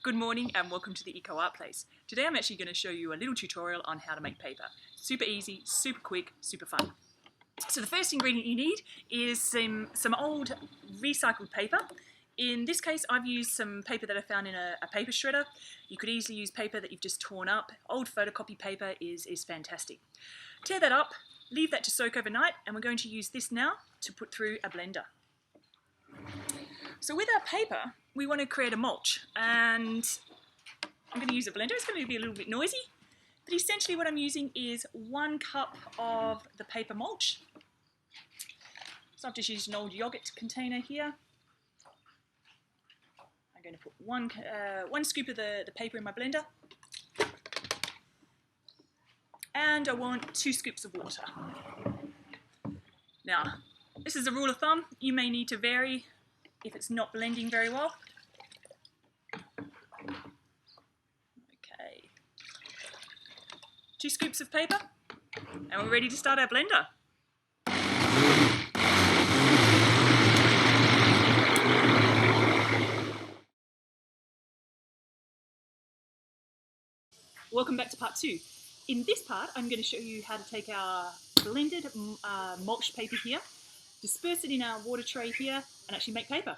Good morning and welcome to the Eco Art Place. Today I'm actually going to show you a little tutorial on how to make paper. Super easy, super quick, super fun. So the first ingredient you need is some old recycled paper. In this case I've used some paper that I found in a paper shredder. You could easily use paper that you've just torn up. Old photocopy paper is fantastic. Tear that up, leave that to soak overnight, and we're going to use this now to put through a blender. So with our paper, we want to create a mulch, and I'm going to use a blender. It's going to be a little bit noisy, but essentially what I'm using is 1 cup of the paper mulch. So I've just used an old yogurt container here. I'm going to put one scoop of the paper in my blender, and I want 2 scoops of water. Now, this is a rule of thumb. You may need to vary if it's not blending very well. Okay, 2 scoops of paper, and we're ready to start our blender. Welcome back to part 2. In this part, I'm going to show you how to take our blended mulch paper here, disperse it in our water tray here, and actually make paper.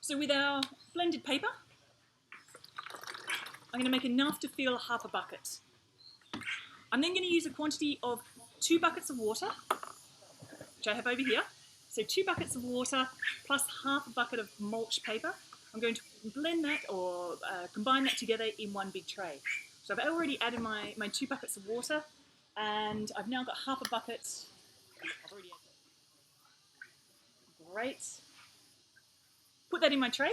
So with our blended paper, I'm going to make enough to fill half a bucket. I'm then going to use a quantity of 2 buckets of water, which I have over here. So 2 buckets of water plus half a bucket of mulch paper. I'm going to blend that or combine that together in one big tray. So I've already added my 2 buckets of water, and I've now got half a bucket. I've already added. Great. Put that in my tray.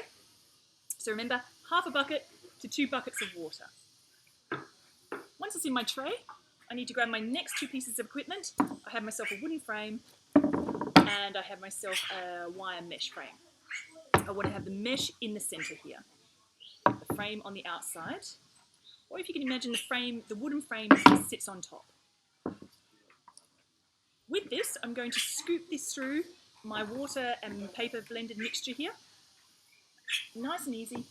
So remember, half a bucket to 2 buckets of water. Once it's in my tray, I need to grab my next 2 pieces of equipment. I have myself a wooden frame, and I have myself a wire mesh frame. I want to have the mesh in the center here, the frame on the outside, or if you can imagine the wooden frame sits on top. With this, I'm going to scoop this through my water and paper blended mixture here. Nice and easy.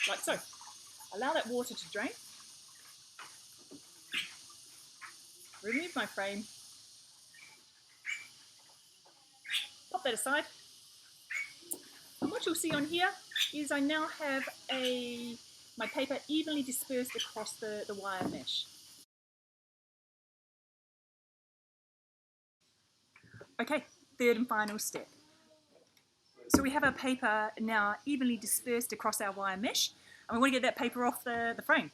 Like so. Allow that water to drain. Remove my frame. Pop that aside. And what you'll see on here is I now have my paper evenly dispersed across the wire mesh. Okay, third and final step. So we have our paper now evenly dispersed across our wire mesh, and we want to get that paper off the frame.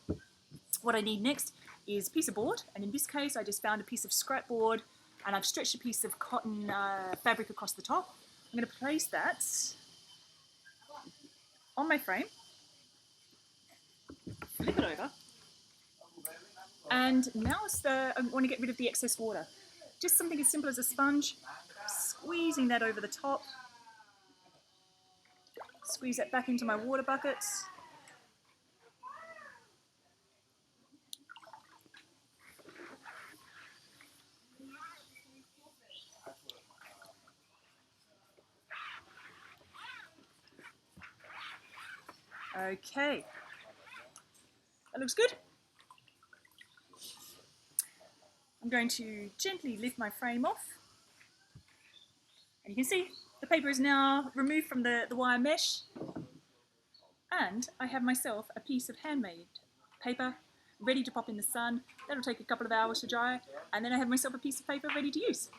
What I need next is a piece of board, and in this case I just found a piece of scrap board, and I've stretched a piece of cotton fabric across the top. I'm going to place that on my frame, flip it over, and now I want to get rid of the excess water. Just something as simple as a sponge, squeezing that over the top. Squeeze that back into my water buckets. Okay, that looks good. I'm going to gently lift my frame off, and you can see the paper is now removed from the wire mesh, and I have myself a piece of handmade paper ready to pop in the sun. That'll take a couple of hours to dry, and then I have myself a piece of paper ready to use.